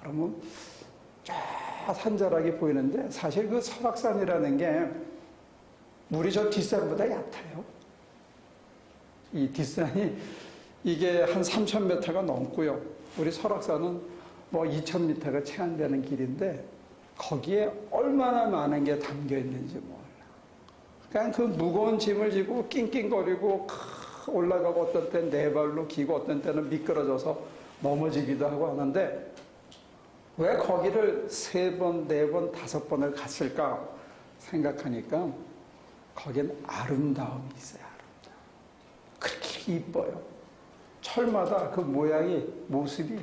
그러면 쫙 산자락이 보이는데 사실 그 설악산이라는 게 우리 저 뒷산보다 얕아요. 이 뒷산이 이게 한 3,000m가 넘고요. 우리 설악산은 뭐 2,000m가 채 안 되는 길인데 거기에 얼마나 많은 게 담겨 있는지 몰라. 그냥 그 무거운 짐을 지고 낑낑거리고 올라가고 어떤 때는 네 발로 기고 어떤 때는 미끄러져서 넘어지기도 하고 하는데 왜 거기를 3번, 4번, 5번을 갔을까 생각하니까 거긴 아름다움이 있어요. 아름다움. 그렇게 이뻐요. 철마다 그 모양이, 모습이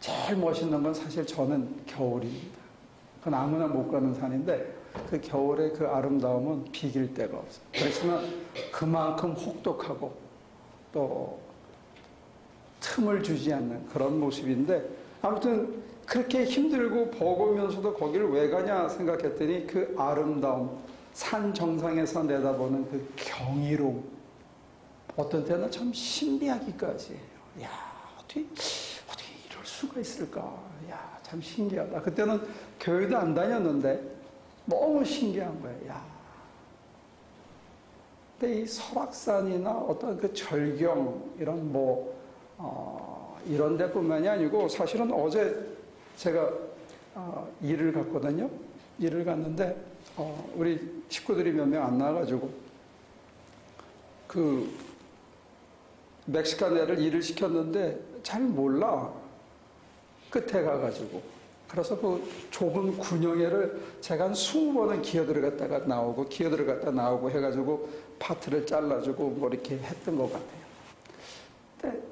제일 멋있는 건 사실 저는 겨울입니다. 그건 아무나 못 가는 산인데 그 겨울의 그 아름다움은 비길 데가 없어요. 그렇지만 그만큼 혹독하고 또 틈을 주지 않는 그런 모습인데 아무튼 그렇게 힘들고 버거우면서도 거기를 왜 가냐 생각했더니 그 아름다움, 산 정상에서 내다보는 그 경이로움, 어떤 때는 참 신비하기까지 해요. 야, 어떻게 이럴 수가 있을까? 야, 참 신기하다. 그때는 교회도 안 다녔는데 너무 신기한 거예요. 야. 근데 이 설악산이나 어떤 그 절경, 이런 이런 데뿐만이 아니고 사실은 어제 제가 일을 갔거든요. 일을 갔는데 우리 식구들이 몇 명 안 나와가지고 그 멕시칸 애를 일을 시켰는데 잘 몰라. 끝에 가가지고. 그래서 그 좁은 군용회를 제가 한 20번은 기어 들어갔다가 나오고 기어 들어갔다 나오고 해가지고 파트를 잘라주고 뭐 이렇게 했던 것 같아요. 근데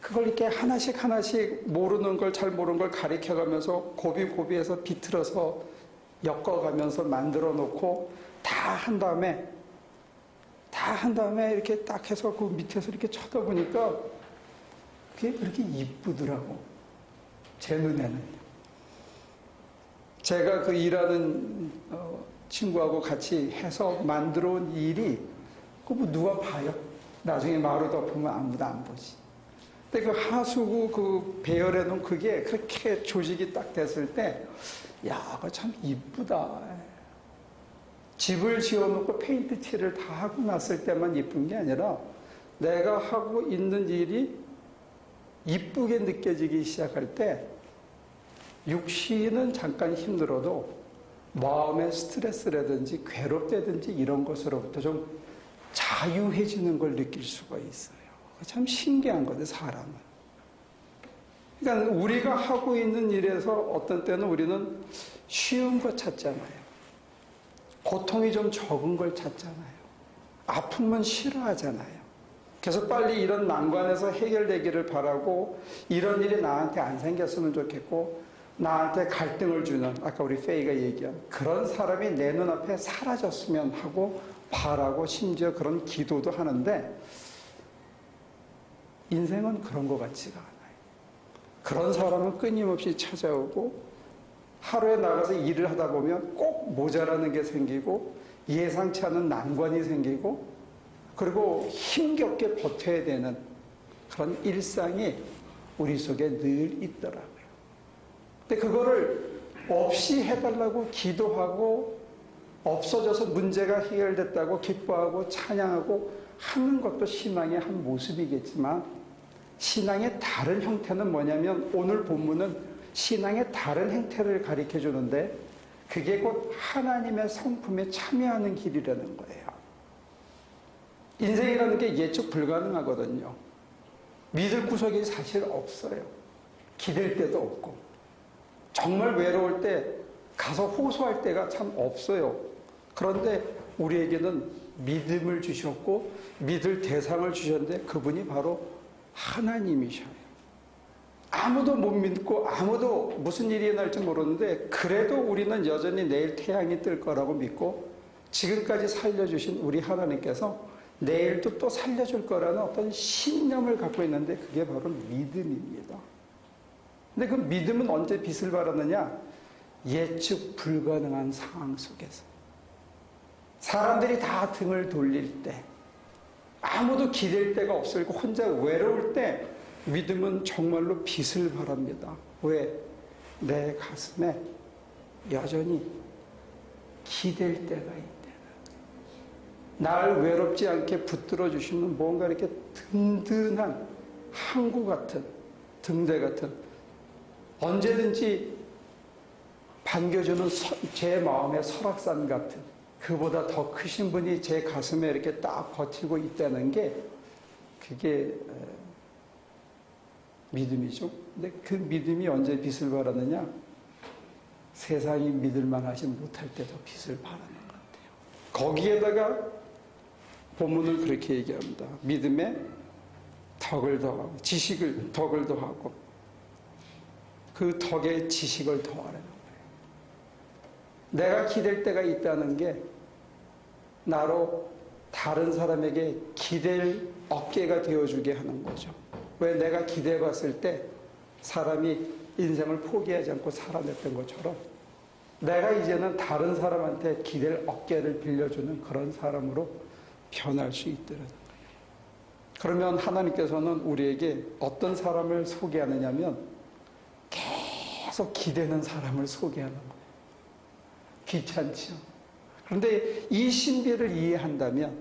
그걸 이렇게 하나씩 모르는 걸 잘 모르는 걸 가리켜가면서 고비고비해서 비틀어서 엮어가면서 만들어 놓고 다 한 다음에 이렇게 딱 해서 그 밑에서 이렇게 쳐다보니까 그게 그렇게 이쁘더라고. 제 눈에는. 제가 그 일하는 친구하고 같이 해서 만들어 온 일이 그거 뭐 누가 봐요? 나중에 마루 덮으면 아무도 안 보지. 근데 그 하수구 그 배열해 놓은 그게 그렇게 조직이 딱 됐을 때, 야, 그거 참 이쁘다. 집을 지어놓고 페인트 칠을 다 하고 났을 때만 이쁜 게 아니라 내가 하고 있는 일이 이쁘게 느껴지기 시작할 때 육신은 잠깐 힘들어도 마음의 스트레스라든지 괴롭다든지 이런 것으로부터 좀 자유해지는 걸 느낄 수가 있어요. 참 신기한 거죠, 사람은. 그러니까 우리가 하고 있는 일에서 어떤 때는 우리는 쉬운 거 찾잖아요. 고통이 좀 적은 걸 찾잖아요. 아픔은 싫어하잖아요. 그래서 빨리 이런 난관에서 해결되기를 바라고 이런 일이 나한테 안 생겼으면 좋겠고 나한테 갈등을 주는 아까 우리 페이가 얘기한 그런 사람이 내 눈앞에 사라졌으면 하고 바라고 심지어 그런 기도도 하는데 인생은 그런 것 같지가 않아요. 그런 사람은 끊임없이 찾아오고 하루에 나가서 일을 하다 보면 꼭 모자라는 게 생기고 예상치 않은 난관이 생기고 그리고 힘겹게 버텨야 되는 그런 일상이 우리 속에 늘 있더라고요. 근데 그거를 없이 해달라고 기도하고 없어져서 문제가 해결됐다고 기뻐하고 찬양하고 하는 것도 신앙의 한 모습이겠지만 신앙의 다른 형태는 뭐냐면 오늘 본문은 신앙의 다른 행태를 가르쳐 주는데 그게 곧 하나님의 성품에 참여하는 길이라는 거예요. 인생이라는 게 예측 불가능하거든요. 믿을 구석이 사실 없어요. 기댈 데도 없고 정말 외로울 때 가서 호소할 때가 참 없어요. 그런데 우리에게는 믿음을 주셨고 믿을 대상을 주셨는데 그분이 바로 하나님이셔요. 아무도 못 믿고 아무도 무슨 일이 날지 모르는데 그래도 우리는 여전히 내일 태양이 뜰 거라고 믿고 지금까지 살려주신 우리 하나님께서 내일도 또 살려줄 거라는 어떤 신념을 갖고 있는데 그게 바로 믿음입니다. 근데 그 믿음은 언제 빛을 발하느냐? 예측 불가능한 상황 속에서. 사람들이 다 등을 돌릴 때, 아무도 기댈 데가 없을 때, 혼자 외로울 때 믿음은 정말로 빛을 발합니다. 왜? 내 가슴에 여전히 기댈 때가 있다. 날 외롭지 않게 붙들어 주시는 뭔가 이렇게 든든한 항구 같은, 등대 같은, 언제든지 반겨주는 제 마음의 설악산 같은, 그보다 더 크신 분이 제 가슴에 이렇게 딱 버티고 있다는 게 그게 믿음이죠. 근데 그 믿음이 언제 빛을 발하느냐? 세상이 믿을만 하지 못할 때 더 빛을 발하는 것 같아요. 거기에다가 본문은 그렇게 얘기합니다. 믿음에 덕을 더하고, 지식을 덕을 더하고, 그 덕에 지식을 더하라는 거예요. 내가 기댈 때가 있다는 게 나로 다른 사람에게 기댈 어깨가 되어주게 하는 거죠. 왜 내가 기대봤을 때 사람이 인생을 포기하지 않고 살아냈던 것처럼 내가 이제는 다른 사람한테 기댈 어깨를 빌려주는 그런 사람으로 변할 수 있더라고요. 그러면 하나님께서는 우리에게 어떤 사람을 소개하느냐면 계속 기대는 사람을 소개하는 거예요. 귀찮죠. 그런데 이 신비를 이해한다면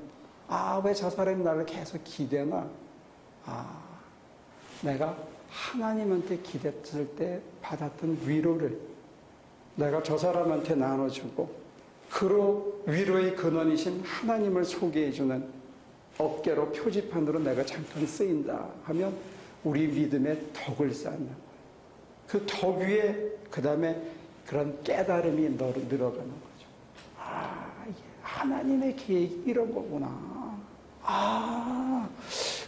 왜 저 사람이 나를 계속 기대나? 내가 하나님한테 기댔을 때 받았던 위로를 내가 저 사람한테 나눠주고 그로 위로의 근원이신 하나님을 소개해주는 어깨로 표지판으로 내가 잠깐 쓰인다 하면 우리 믿음의 덕을 쌓는 거예요. 그 덕 위에 그 다음에 그런 깨달음이 늘어가는 거죠. 이게 하나님의 계획이 이런 거구나.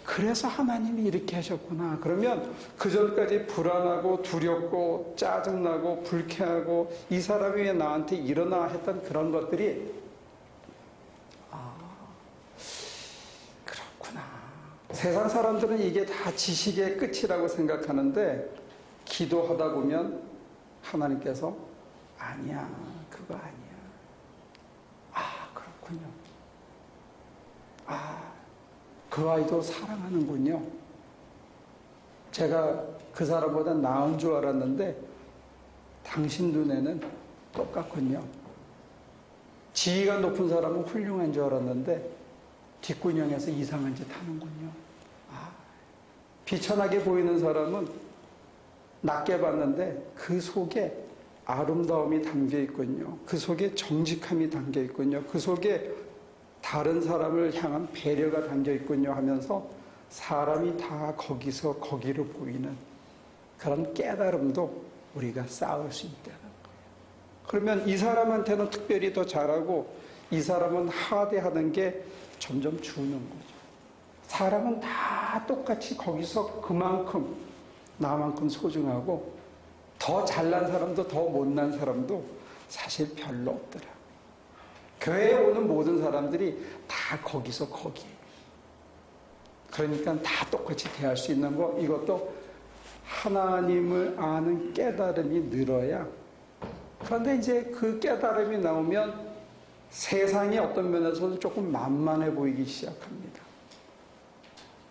그래서 하나님이 이렇게 하셨구나. 그러면 그 전까지 불안하고 두렵고 짜증나고 불쾌하고 이 사람이 왜 나한테 일어나 했던 그런 것들이 그렇구나. 세상 사람들은 이게 다 지식의 끝이라고 생각하는데 기도하다 보면 하나님께서 아니야, 그거 아니야. 그렇군요. 그 아이도 사랑하는군요. 제가 그 사람보다 나은 줄 알았는데 당신 눈에는 똑같군요. 지위가 높은 사람은 훌륭한 줄 알았는데 뒷구녕에서 이상한 짓 하는군요. 비천하게 보이는 사람은 낮게 봤는데 그 속에 아름다움이 담겨 있군요. 그 속에 정직함이 담겨 있군요. 그 속에 다른 사람을 향한 배려가 담겨 있군요 하면서 사람이 다 거기서 거기로 보이는 그런 깨달음도 우리가 쌓을 수 있다는 거예요. 그러면 이 사람한테는 특별히 더 잘하고 이 사람은 하대하는 게 점점 주는 거죠. 사람은 다 똑같이 거기서 그만큼 나만큼 소중하고 더 잘난 사람도 더 못난 사람도 사실 별로 없더라. 교회에 오는 모든 사람들이 다 거기서 거기에요. 그러니까 다 똑같이 대할 수 있는 거, 이것도 하나님을 아는 깨달음이 늘어야. 그런데 이제 그 깨달음이 나오면 세상이 어떤 면에서도 조금 만만해 보이기 시작합니다.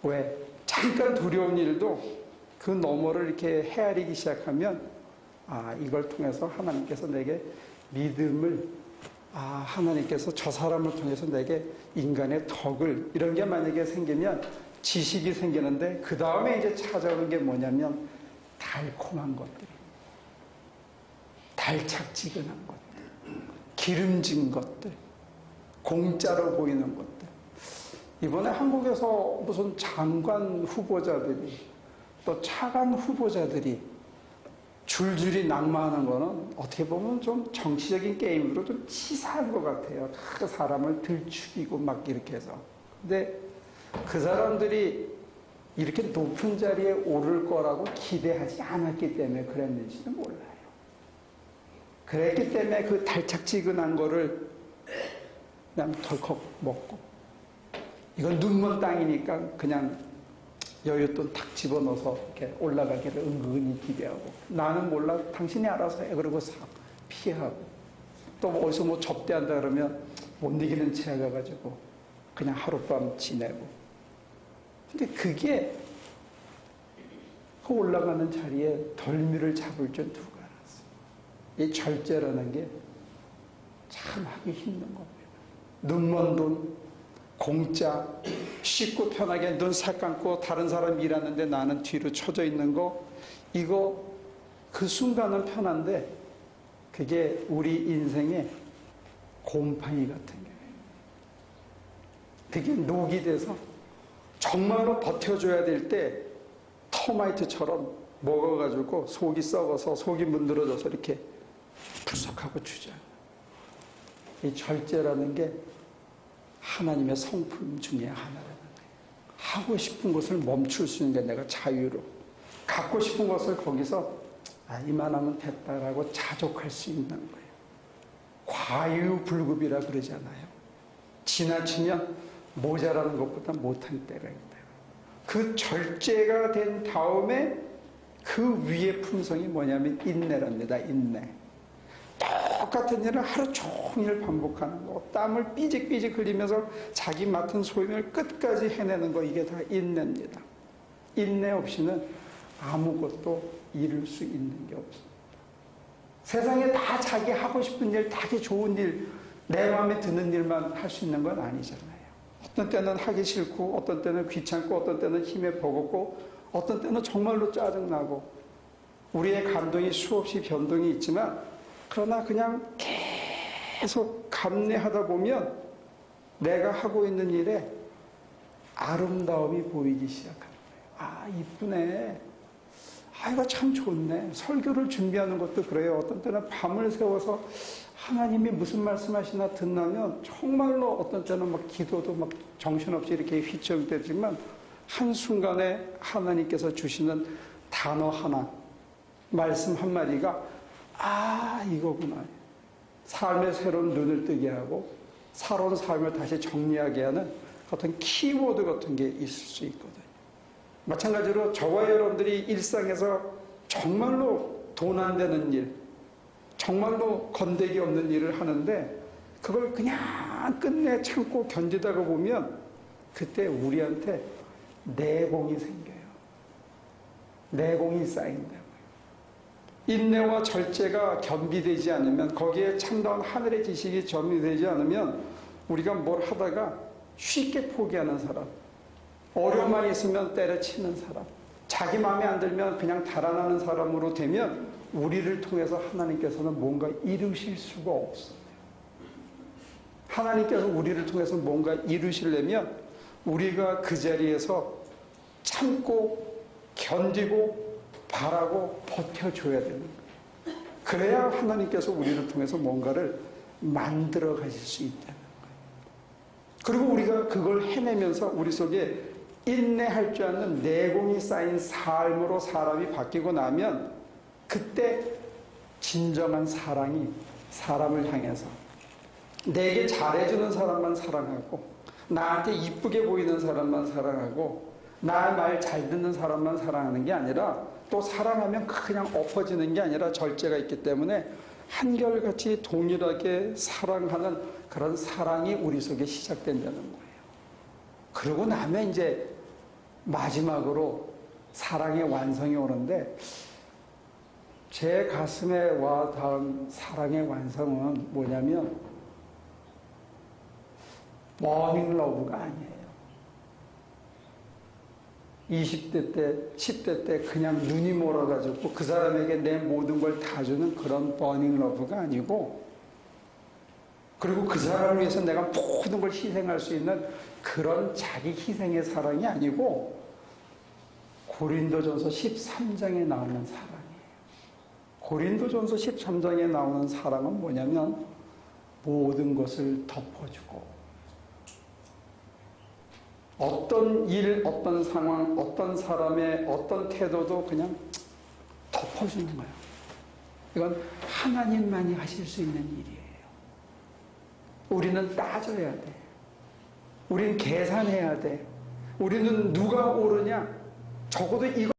왜? 잠깐 두려운 일도 그 너머를 이렇게 헤아리기 시작하면 이걸 통해서 하나님께서 내게 믿음을 하나님께서 저 사람을 통해서 내게 인간의 덕을 이런 게 만약에 생기면 지식이 생기는데 그 다음에 이제 찾아오는 게 뭐냐면 달콤한 것들, 달착지근한 것들, 기름진 것들, 공짜로 보이는 것들. 이번에 한국에서 무슨 장관 후보자들이 또 차관 후보자들이 줄줄이 낙마하는 거는 어떻게 보면 좀 정치적인 게임으로 좀 치사한 것 같아요. 그 사람을 들추기고 막 이렇게 해서. 근데 그 사람들이 이렇게 높은 자리에 오를 거라고 기대하지 않았기 때문에 그랬는지도 몰라요. 그랬기 때문에 그 달착지근한 거를 그냥 덜컥 먹고 이건 눈먼 땅이니까 그냥 여윳돈 탁 집어넣어서 이렇게 올라가기를 은근히 기대하고 나는 몰라 당신이 알아서 해 그러고 싹 피하고 또 어디서 뭐 접대한다 그러면 못 이기는 채 가가지고 그냥 하룻밤 지내고. 근데 그게 그 올라가는 자리에 덜미를 잡을 줄 누가 알았어. 이 절제라는 게 참 하기 힘든 겁니다. 눈먼 돈, 공짜, 쉽고 편하게 눈 살 감고 다른 사람 일하는데 나는 뒤로 쳐져 있는 거, 이거 그 순간은 편한데 그게 우리 인생의 곰팡이 같은 거예요. 그게 녹이 돼서 정말로 버텨줘야 될 때 터마이트처럼 먹어가지고 속이 썩어서 속이 문드러져서 이렇게 불석하고 주죠. 이 절제라는 게 하나님의 성품 중에 하나라는 거예요. 하고 싶은 것을 멈출 수 있는 게 내가 자유로, 갖고 싶은 것을 거기서 이만하면 됐다라고 자족할 수 있는 거예요. 과유불급이라 그러잖아요. 지나치면 모자라는 것보다 못할 때가 있다. 그 절제가 된 다음에 그 위의 품성이 뭐냐면 인내랍니다. 인내. 똑같은 일을 하루 종일 반복하는 거, 땀을 삐직삐직 흘리면서 자기 맡은 소임을 끝까지 해내는 거, 이게 다 인내입니다. 인내 없이는 아무것도 이룰 수 있는 게 없습니다. 세상에 다 자기 하고 싶은 일, 자기 좋은 일, 내 마음에 드는 일만 할 수 있는 건 아니잖아요. 어떤 때는 하기 싫고, 어떤 때는 귀찮고, 어떤 때는 힘에 버겁고, 어떤 때는 정말로 짜증나고, 우리의 감동이 수없이 변동이 있지만, 그러나 그냥 계속 감내하다 보면 내가 하고 있는 일에 아름다움이 보이기 시작하는 거예요. 이쁘네. 이거 참 좋네. 설교를 준비하는 것도 그래요. 어떤 때는 밤을 새워서 하나님이 무슨 말씀하시나 듣나면 정말로 어떤 때는 막 기도도 막 정신없이 이렇게 휘청되지만 한순간에 하나님께서 주시는 단어 하나, 말씀 한마디가 이거구나. 삶의 새로운 눈을 뜨게 하고 살아온 삶을 다시 정리하게 하는 어떤 키워드 같은 게 있을 수 있거든요. 마찬가지로 저와 여러분들이 일상에서 정말로 돈 안 되는 일, 정말로 건더기 없는 일을 하는데 그걸 그냥 끝내 참고 견디다가 보면 그때 우리한테 내공이 생겨요. 내공이 쌓인다고요. 인내와 절제가 겸비되지 않으면, 거기에 참다운 하늘의 지식이 겸비되지 않으면 우리가 뭘 하다가 쉽게 포기하는 사람, 어려움만 있으면 때려치는 사람, 자기 마음에 안 들면 그냥 달아나는 사람으로 되면 우리를 통해서 하나님께서는 뭔가 이루실 수가 없어요. 하나님께서 우리를 통해서 뭔가 이루시려면 우리가 그 자리에서 참고 견디고 바라고 버텨줘야 되는 거예요. 그래야 하나님께서 우리를 통해서 뭔가를 만들어 가실 수 있다는 거예요. 그리고 우리가 그걸 해내면서 우리 속에 인내할 줄 아는 내공이 쌓인 삶으로 사람이 바뀌고 나면 그때 진정한 사랑이 사람을 향해서 내게 잘해주는 사람만 사랑하고, 나한테 이쁘게 보이는 사람만 사랑하고, 나의 말 잘 듣는 사람만 사랑하는 게 아니라, 또 사랑하면 그냥 엎어지는 게 아니라 절제가 있기 때문에 한결같이 동일하게 사랑하는 그런 사랑이 우리 속에 시작된다는 거예요. 그러고 나면 이제 마지막으로 사랑의 완성이 오는데, 제 가슴에 와 닿은 사랑의 완성은 뭐냐면 머닝 러브가 아니에요. 20대 때, 10대 때 그냥 눈이 멀어가지고 그 사람에게 내 모든 걸 다 주는 그런 버닝 러브가 아니고, 그리고 그 사람을 위해서 내가 모든 걸 희생할 수 있는 그런 자기 희생의 사랑이 아니고, 고린도전서 13장에 나오는 사랑이에요. 고린도전서 13장에 나오는 사랑은 뭐냐면 모든 것을 덮어주고, 어떤 일, 어떤 상황, 어떤 사람의 어떤 태도도 그냥 덮어주는 거예요. 이건 하나님만이 하실 수 있는 일이에요. 우리는 따져야 돼. 우리는 계산해야 돼. 우리는 누가 옳으냐? 적어도 이거